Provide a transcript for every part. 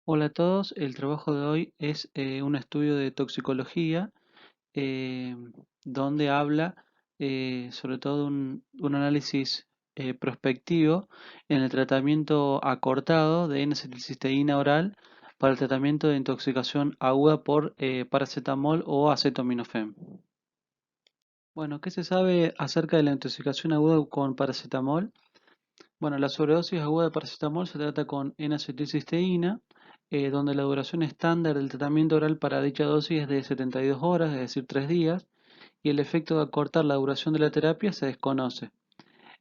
Hola a todos, el trabajo de hoy es un estudio de toxicología eh, donde habla sobre todo un análisis prospectivo en el tratamiento acortado de N-acetilcisteína oral para el tratamiento de intoxicación aguda por paracetamol o acetaminofén. Bueno, ¿qué se sabe acerca de la intoxicación aguda con paracetamol? Bueno, la sobredosis aguda de paracetamol se trata con N-acetilcisteína, donde la duración estándar del tratamiento oral para dicha dosis es de 72 horas, es decir, 3 días, y el efecto de acortar la duración de la terapia se desconoce.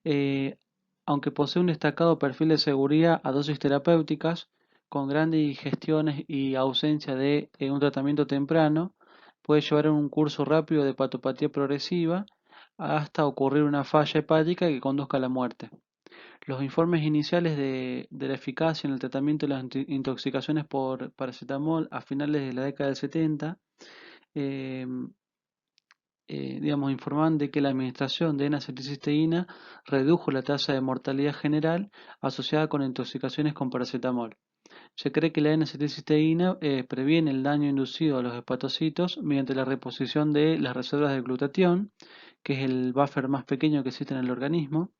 Eh, Aunque posee un destacado perfil de seguridad a dosis terapéuticas, con grandes digestiones y ausencia de un tratamiento temprano, puede llevar a un curso rápido de hepatopatía progresiva hasta ocurrir una falla hepática que conduzca a la muerte. Los informes iniciales de la eficacia en el tratamiento de las intoxicaciones por paracetamol a finales de la década del 70, eh, informaban de que la administración de N-acetilcisteína redujo la tasa de mortalidad general asociada con intoxicaciones con paracetamol. Se cree que la N-acetilcisteína previene el daño inducido a los hepatocitos mediante la reposición de las reservas de glutatión, que es el buffer más pequeño que existe en el organismo,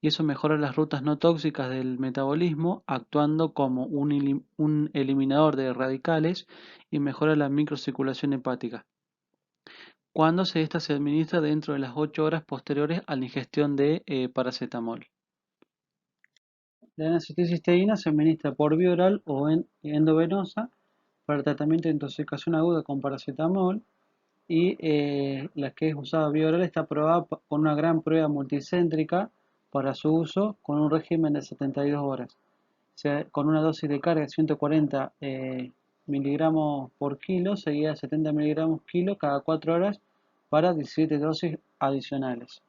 y eso mejora las rutas no tóxicas del metabolismo, actuando como un eliminador de radicales y mejora la microcirculación hepática, cuando esta se administra dentro de las 8 horas posteriores a la ingestión de paracetamol. La N-acetilcisteína se administra por vía oral o endovenosa para el tratamiento de intoxicación aguda con paracetamol, y la que es usada vía oral está aprobada con una gran prueba multicéntrica para su uso con un régimen de 72 horas, o sea, con una dosis de carga de 140 miligramos por kilo, seguida de 70 miligramos kilo cada 4 horas para 17 dosis adicionales.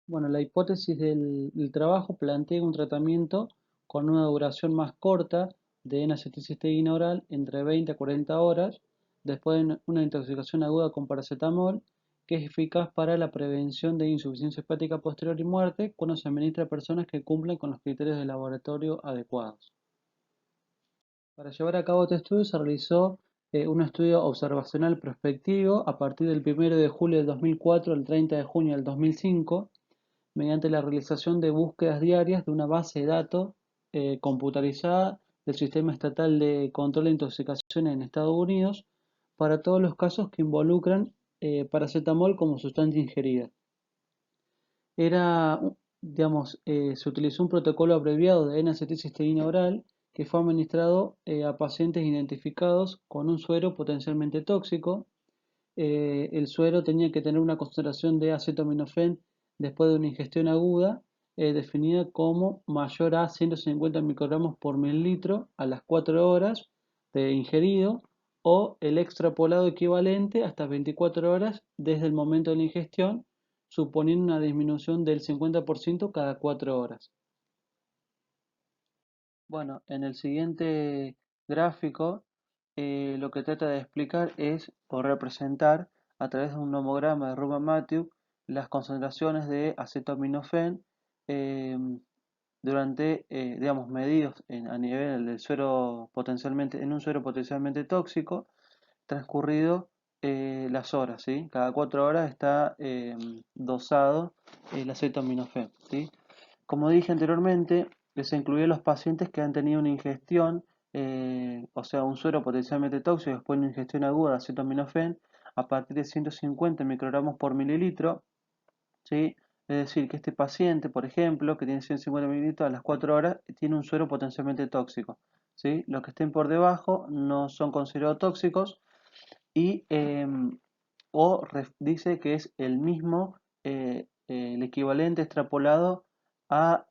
Bueno, la hipótesis del trabajo plantea un tratamiento con una duración más corta de N-acetilcisteína oral entre 20 a 40 horas después de una intoxicación aguda con paracetamol, que es eficaz para la prevención de insuficiencia hepática posterior y muerte cuando se administra a personas que cumplen con los criterios de laboratorio adecuados. Para llevar a cabo este estudio se realizó un estudio observacional prospectivo a partir del 1 de julio del 2004 al 30 de junio del 2005, mediante la realización de búsquedas diarias de una base de datos computarizada del Sistema Estatal de Control de Intoxicaciones en Estados Unidos para todos los casos que involucran paracetamol como sustancia ingerida. Se utilizó un protocolo abreviado de N-acetilcisteína oral que fue administrado a pacientes identificados con un suero potencialmente tóxico. El suero tenía que tener una concentración de acetaminofén después de una ingestión aguda, definida como mayor a 150 microgramos por mililitro a las 4 horas de ingerido, o el extrapolado equivalente hasta 24 horas desde el momento de la ingestión, suponiendo una disminución del 50% cada 4 horas. Bueno, en el siguiente gráfico lo que trata de explicar es o representar a través de un nomograma de Rubin-Mathieu las concentraciones de acetaminofén eh, durante, medidos a nivel del suero potencialmente, en un suero potencialmente tóxico, transcurrido las horas, ¿sí? Cada 4 horas está dosado el acetaminofén, ¿sí? Como dije anteriormente, se incluye los pacientes que han tenido una ingestión, o sea, un suero potencialmente tóxico después de una ingestión aguda de acetaminofén a partir de 150 microgramos por mililitro, ¿sí? Es decir, que este paciente, por ejemplo, que tiene 150 mililitros a las 4 horas, tiene un suero potencialmente tóxico, ¿sí? Los que estén por debajo no son considerados tóxicos y dice que es el mismo, el equivalente extrapolado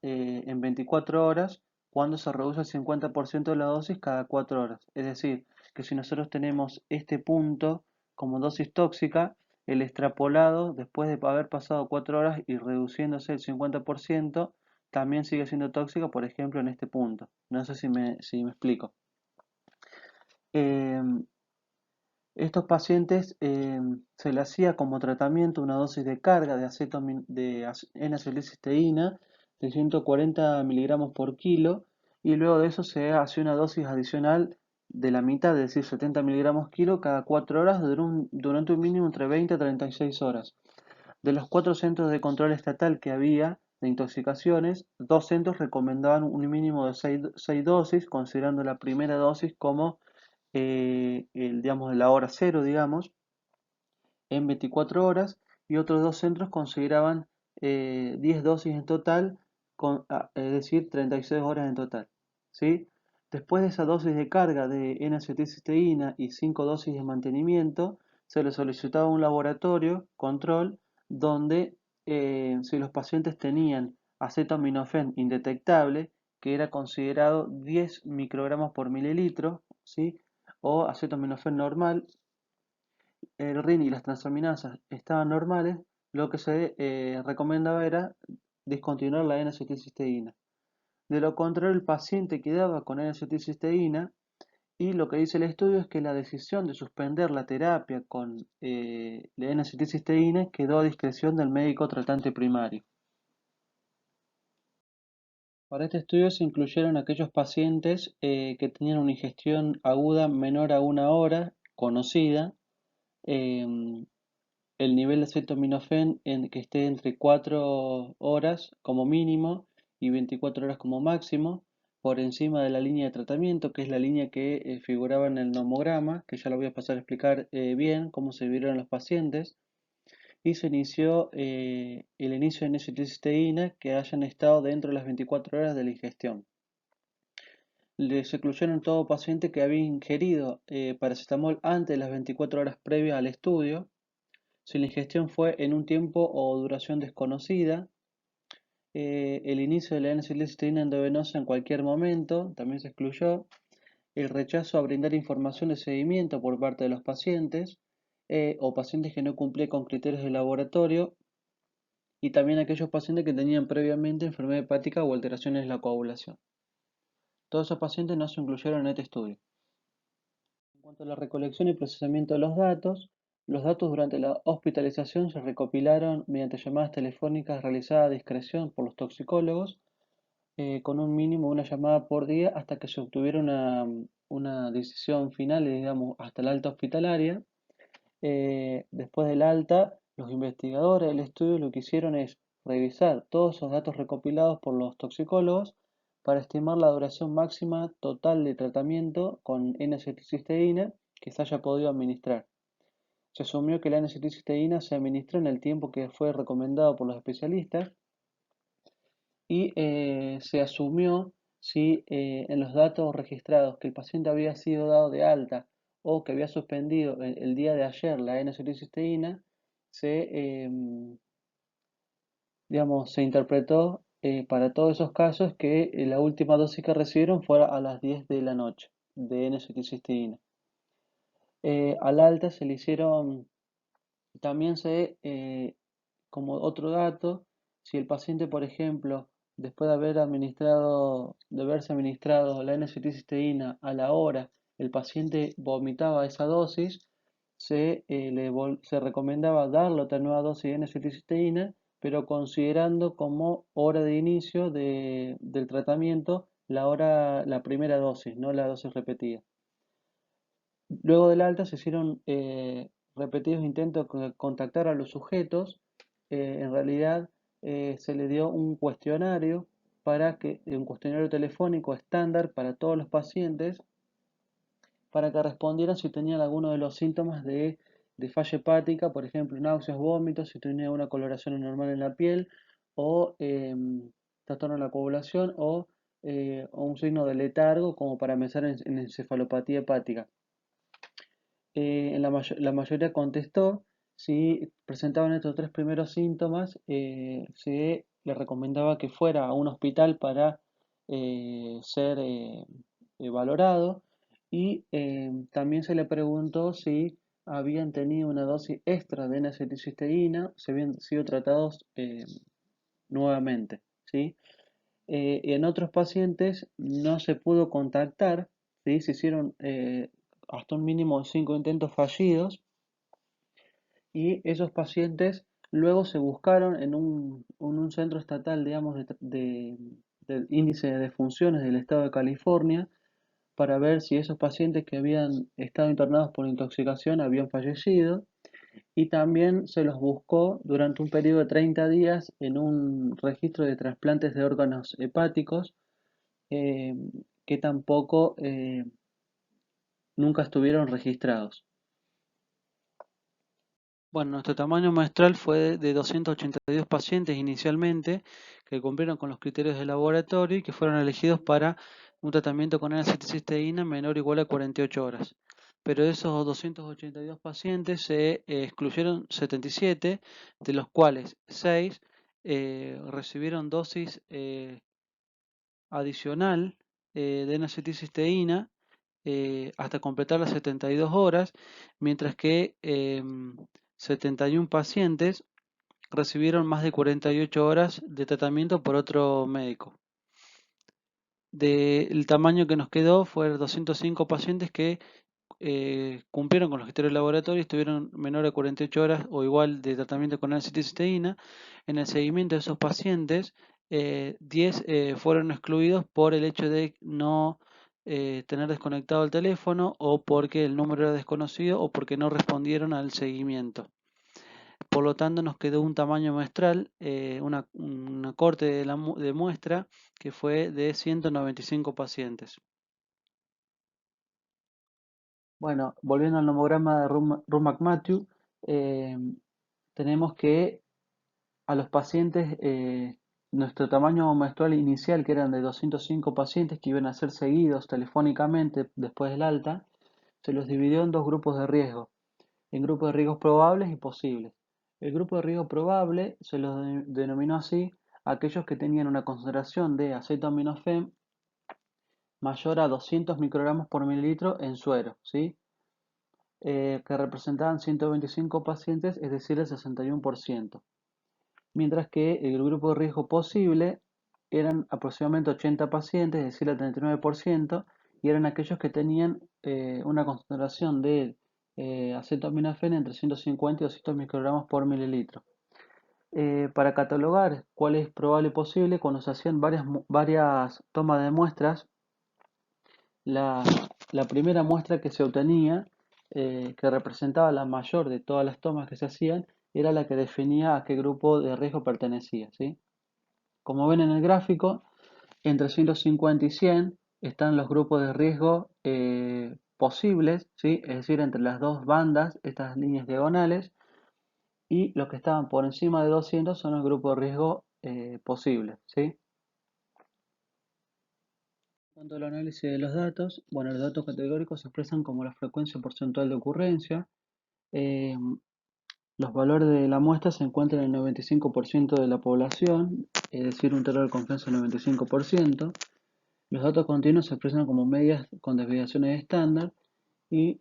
en 24 horas cuando se reduce el 50% de la dosis cada 4 horas. Es decir, que si nosotros tenemos este punto como dosis tóxica, el extrapolado después de haber pasado 4 horas y reduciéndose el 50%, también sigue siendo tóxico, por ejemplo, en este punto. No sé si me explico. Em, Estos pacientes se le hacía como tratamiento una dosis de carga de N-acetilcisteína de 140 miligramos por kilo, y luego de eso se hace una dosis adicional de la mitad, es decir, 70 miligramos kilo cada 4 horas durante un mínimo entre 20 a 36 horas. De los 4 centros de control estatal que había de intoxicaciones, 2 centros recomendaban un mínimo de 6 dosis, considerando la primera dosis como digamos, la hora cero, digamos, en 24 horas, y otros 2 centros consideraban 10 dosis en total, es decir, 36 horas en total, ¿sí? Después de esa dosis de carga de N-acetilcisteína y 5 dosis de mantenimiento, se le solicitaba un laboratorio control donde si los pacientes tenían acetaminofén indetectable, que era considerado 10 microgramos por mililitro, ¿sí? O acetaminofén normal, el RIN y las transaminasas estaban normales, lo que se recomendaba era discontinuar la N-acetilcisteína. De lo contrario, el paciente quedaba con N-acetilcisteína, y lo que dice el estudio es que la decisión de suspender la terapia con la N-acetilcisteína quedó a discreción del médico tratante primario. Para este estudio se incluyeron aquellos pacientes que tenían una ingestión aguda menor a 1 hora, conocida, em, el nivel de acetaminofén en que esté entre 4 horas como mínimo y 24 horas como máximo, por encima de la línea de tratamiento, que es la línea que figuraba en el nomograma, que ya lo voy a pasar a explicar bien cómo se vieron los pacientes, y se inició el inicio de N-acetilcisteína que hayan estado dentro de las 24 horas de la ingestión. Se incluyeron todo paciente que había ingerido paracetamol antes de las 24 horas previas al estudio. Si la ingestión fue en un tiempo o duración desconocida, el inicio de la N-acetilcisteína endovenosa en cualquier momento también se excluyó, el rechazo a brindar información de seguimiento por parte de los pacientes o pacientes que no cumplían con criterios de laboratorio, y también aquellos pacientes que tenían previamente enfermedad hepática o alteraciones en la coagulación. Todos esos pacientes no se incluyeron en este estudio. En cuanto a la recolección y procesamiento de los datos durante la hospitalización se recopilaron mediante llamadas telefónicas realizadas a discreción por los toxicólogos, con un mínimo de una llamada por día hasta que se obtuviera una decisión final, digamos, hasta la alta hospitalaria. Después del alta, los investigadores del estudio lo que hicieron es revisar todos esos datos recopilados por los toxicólogos para estimar la duración máxima total de tratamiento con N-acetilcisteína que se haya podido administrar. Se asumió que la N-acetilcisteína se administró en el tiempo que fue recomendado por los especialistas, y se asumió si en los datos registrados que el paciente había sido dado de alta o que había suspendido el día de ayer la N-acetilcisteína, digamos, se interpretó para todos esos casos que la última dosis que recibieron fuera a las 10 de la noche de N-acetilcisteína. Al alta se le hicieron, también como otro dato, si el paciente, por ejemplo, después de haberse administrado la N-acetilcisteína a la hora, el paciente vomitaba esa dosis, se recomendaba darle otra nueva dosis de N-acetilcisteína, pero considerando como hora de inicio del tratamiento la primera dosis, no la dosis repetida. Luego del alta se hicieron repetidos intentos de contactar a los sujetos. En realidad se le dio un cuestionario un cuestionario telefónico estándar para todos los pacientes, para que respondieran si tenían alguno de los síntomas de falla hepática, por ejemplo, náuseas, vómitos, si tenía una coloración anormal en la piel, o trastorno de la coagulación, o un signo de letargo, como para pensar en encefalopatía hepática. La mayoría contestó. Si presentaban estos tres primeros síntomas, se le recomendaba que fuera a un hospital para ser valorado, y también se le preguntó si habían tenido una dosis extra de N-acetilcisteína, si habían sido tratados nuevamente, ¿sí? En otros pacientes no se pudo contactar, ¿sí? Se hicieron hasta un mínimo de 5 intentos fallidos, y esos pacientes luego se buscaron en un centro estatal, digamos, del índice de defunciones del estado de California para ver si esos pacientes que habían estado internados por intoxicación habían fallecido, y también se los buscó durante un periodo de 30 días en un registro de trasplantes de órganos hepáticos, eh, que tampoco nunca estuvieron registrados. Bueno, nuestro tamaño muestral fue de 282 pacientes inicialmente que cumplieron con los criterios de laboratorio y que fueron elegidos para un tratamiento con N-acetilcisteína menor o igual a 48 horas. Pero de esos 282 pacientes se excluyeron 77, de los cuales 6 recibieron dosis adicional de N-acetilcisteína hasta completar las 72 horas, mientras que 71 pacientes recibieron más de 48 horas de tratamiento por otro médico. El tamaño que nos quedó fue 205 pacientes que cumplieron con los criterios de laboratorio y estuvieron menor a 48 horas o igual de tratamiento con N-acetilcisteína. En el seguimiento de esos pacientes, 10 fueron excluidos por el hecho de no tener desconectado el teléfono, o porque el número era desconocido, o porque no respondieron al seguimiento. Por lo tanto, nos quedó un tamaño muestral, una corte de muestra que fue de 195 pacientes. Bueno, volviendo al nomograma de Rumac-Matthew, eh, tenemos que a los pacientes, nuestro tamaño menstrual inicial, que eran de 205 pacientes que iban a ser seguidos telefónicamente después del alta, se los dividió en dos grupos de riesgo, en grupos de riesgos probables y posibles. El grupo de riesgo probable se los denominó así a aquellos que tenían una concentración de acetaminofén mayor a 200 microgramos por mililitro en suero, ¿sí? Que representaban 125 pacientes, es decir, el 61%. Mientras que el grupo de riesgo posible eran aproximadamente 80 pacientes, es decir, el 39%, y eran aquellos que tenían una concentración de acetaminofén entre 150 y 200 microgramos por mililitro. Para catalogar cuál es probable y posible, cuando se hacían varias tomas de muestras, la, la primera muestra que se obtenía, que representaba la mayor de todas las tomas que se hacían, era la que definía a qué grupo de riesgo pertenecía, ¿sí? Como ven en el gráfico, entre 150 y 100 están los grupos de riesgo posibles, ¿sí? Es decir, entre las dos bandas, estas líneas diagonales, y los que estaban por encima de 200 son el grupo de riesgo posible, ¿sí? En cuanto al análisis de los datos, bueno, los datos categóricos se expresan como la frecuencia porcentual de ocurrencia. Eh, los valores de la muestra se encuentran en el 95% de la población, es decir, un intervalo de confianza del 95%. Los datos continuos se expresan como medias con desviaciones estándar, y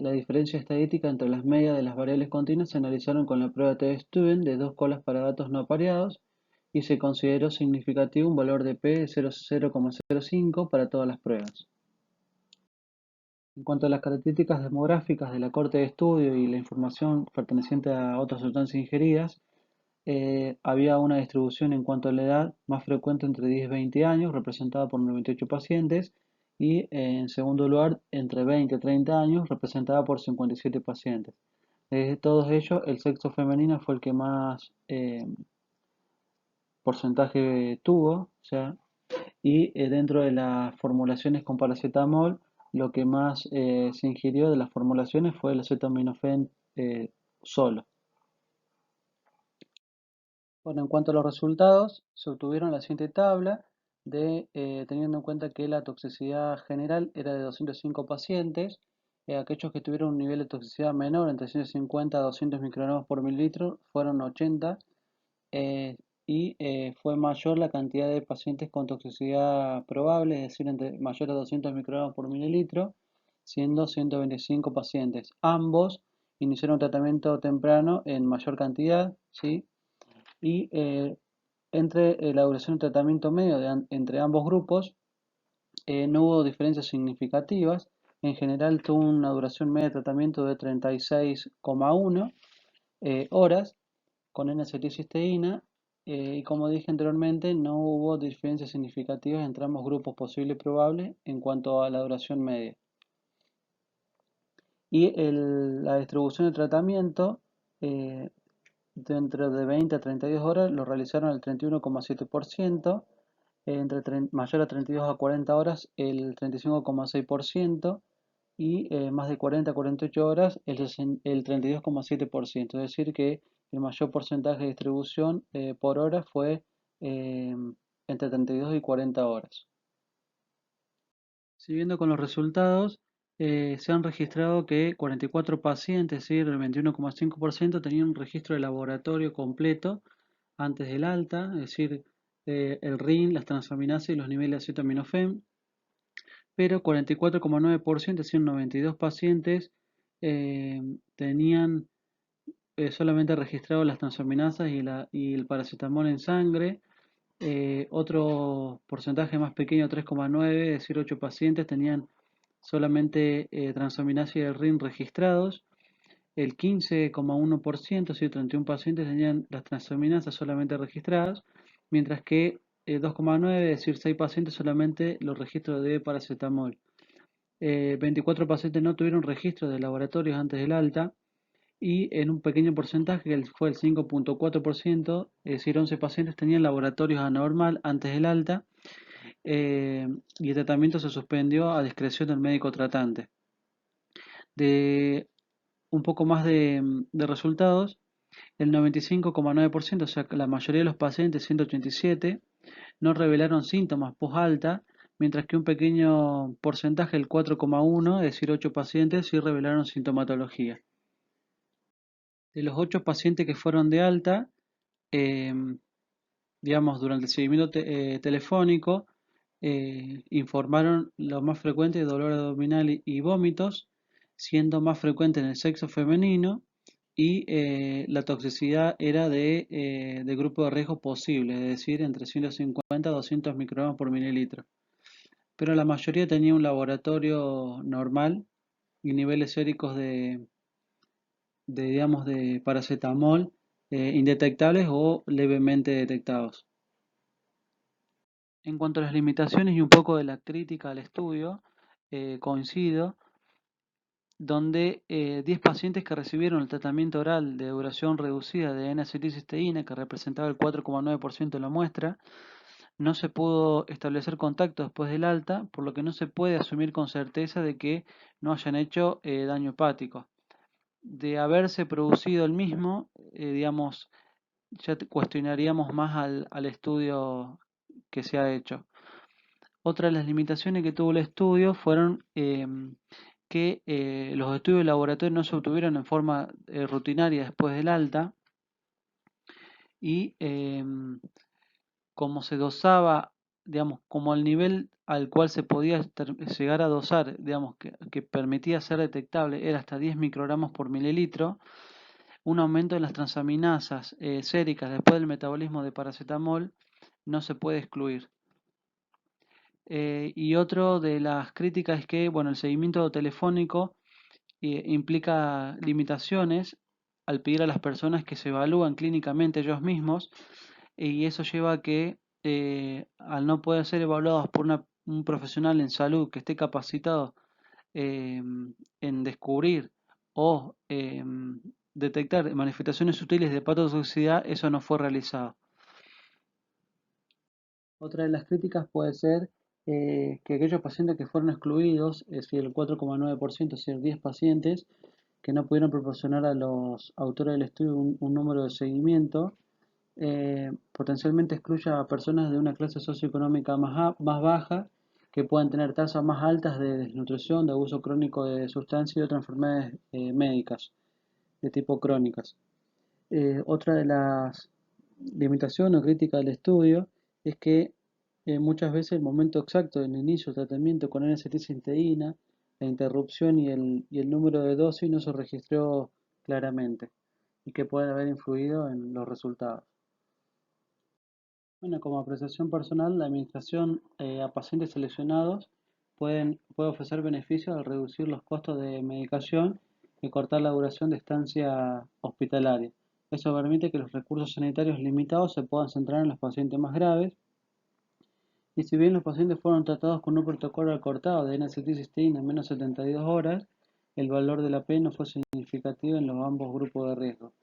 la diferencia estadística entre las medias de las variables continuas se analizaron con la prueba T-Student de dos colas para datos no pareados, y se consideró significativo un valor de P de 0,05 para todas las pruebas. En cuanto a las características demográficas de la corte de estudio y la información perteneciente a otras sustancias ingeridas, había una distribución en cuanto a la edad más frecuente entre 10 y 20 años, representada por 98 pacientes, y en segundo lugar entre 20 y 30 años, representada por 57 pacientes. De todos ellos, el sexo femenino fue el que más porcentaje tuvo, o sea, y dentro de las formulaciones con paracetamol, lo que más se ingirió de las formulaciones fue el acetaminofén solo. Bueno, en cuanto a los resultados, se obtuvieron la siguiente tabla, teniendo en cuenta que la toxicidad general era de 205 pacientes. Aquellos que tuvieron un nivel de toxicidad menor, entre 150 a 200 microgramos por mililitro, fueron 80, eh, y fue mayor la cantidad de pacientes con toxicidad probable, es decir, mayor a 200 microgramos por mililitro, siendo 125 pacientes. Ambos iniciaron tratamiento temprano en mayor cantidad, ¿sí? Y entre la duración de tratamiento medio entre ambos grupos no hubo diferencias significativas. En general tuvo una duración media de tratamiento de 36,1 horas con N-acetilcisteína, y como dije anteriormente, no hubo diferencias significativas entre ambos grupos posible y probable en cuanto a la duración media. Y la distribución de tratamiento, dentro de 20 a 32 horas, lo realizaron el 31,7%, entre mayor a 32 a 40 horas el 35,6%, y más de 40 a 48 horas el 32,7%. Es decir, que el mayor porcentaje de distribución por hora fue eh, entre 32 y 40 horas. Siguiendo con los resultados, se han registrado que 44 pacientes, es decir, el 21,5%, tenían un registro de laboratorio completo antes del alta, es decir, el RIN, las transaminasas y los niveles de acetaminofén, pero 44,9%, es decir, 92 pacientes, tenían solamente registrado las transaminasas y el paracetamol en sangre. Otro porcentaje más pequeño, 3,9, es decir, 8 pacientes tenían solamente transaminasa y el RIN registrados. El 15,1%, es decir, 31 pacientes tenían las transaminasas solamente registradas, mientras que 2,9, es decir, 6 pacientes solamente los registros de paracetamol. 24 pacientes no tuvieron registro de laboratorios antes del alta, y en un pequeño porcentaje, que fue el 5,4%, es decir, 11 pacientes tenían laboratorios anormal antes del alta, y el tratamiento se suspendió a discreción del médico tratante. De un poco más de resultados, el 95,9%, o sea, la mayoría de los pacientes, 187, no revelaron síntomas post-alta, mientras que un pequeño porcentaje, el 4,1, es decir, 8 pacientes, sí revelaron sintomatología. De los 8 pacientes que fueron de alta, eh, digamos, durante el seguimiento telefónico, informaron lo más frecuente de dolor abdominal y vómitos, siendo más frecuente en el sexo femenino, y la toxicidad era de grupo de riesgo posible, es decir, entre 150 a 200 microgramos por mililitro. Pero la mayoría tenía un laboratorio normal y niveles séricos digamos, de paracetamol indetectables o levemente detectados. En cuanto a las limitaciones y un poco de la crítica al estudio, coincido, donde 10 pacientes que recibieron el tratamiento oral de duración reducida de N-acetilcisteína, que representaba el 4,9% de la muestra, no se pudo establecer contacto después del alta, por lo que no se puede asumir con certeza de que no hayan hecho daño hepático. De haberse producido el mismo, digamos, ya cuestionaríamos más al estudio que se ha hecho. Otra de las limitaciones que tuvo el estudio fueron que los estudios de laboratorio no se obtuvieron en forma rutinaria después del alta, y como se dosaba, digamos, como el nivel al cual se podía llegar a dosar, digamos, que permitía ser detectable, era hasta 10 microgramos por mililitro, un aumento en las transaminasas séricas después del metabolismo de paracetamol no se puede excluir. Y otro de las críticas es que, bueno, el seguimiento telefónico implica limitaciones al pedir a las personas que se evalúan clínicamente ellos mismos, y eso lleva a que al no poder ser evaluados por un profesional en salud que esté capacitado en descubrir o detectar manifestaciones sutiles de patotoxicidad, eso no fue realizado. Otra de las críticas puede ser que aquellos pacientes que fueron excluidos, es decir, el 4,9%, es decir, 10 pacientes, que no pudieron proporcionar a los autores del estudio un número de seguimiento, potencialmente excluya a personas de una clase socioeconómica más baja, que puedan tener tasas más altas de desnutrición, de abuso crónico de sustancias y otras enfermedades médicas de tipo crónicas. Otra de las limitaciones o críticas del estudio es que muchas veces el momento exacto del inicio del tratamiento con N-acetilcisteína, la interrupción y el número de dosis no se registró claramente, y que puede haber influido en los resultados. Bueno, como apreciación personal, la administración a pacientes seleccionados puede ofrecer beneficios al reducir los costos de medicación y cortar la duración de estancia hospitalaria. Eso permite que los recursos sanitarios limitados se puedan centrar en los pacientes más graves. Y si bien los pacientes fueron tratados con un protocolo acortado de N-acetilcisteína en menos de 72 horas, el valor de la P no fue significativo en los ambos grupos de riesgo.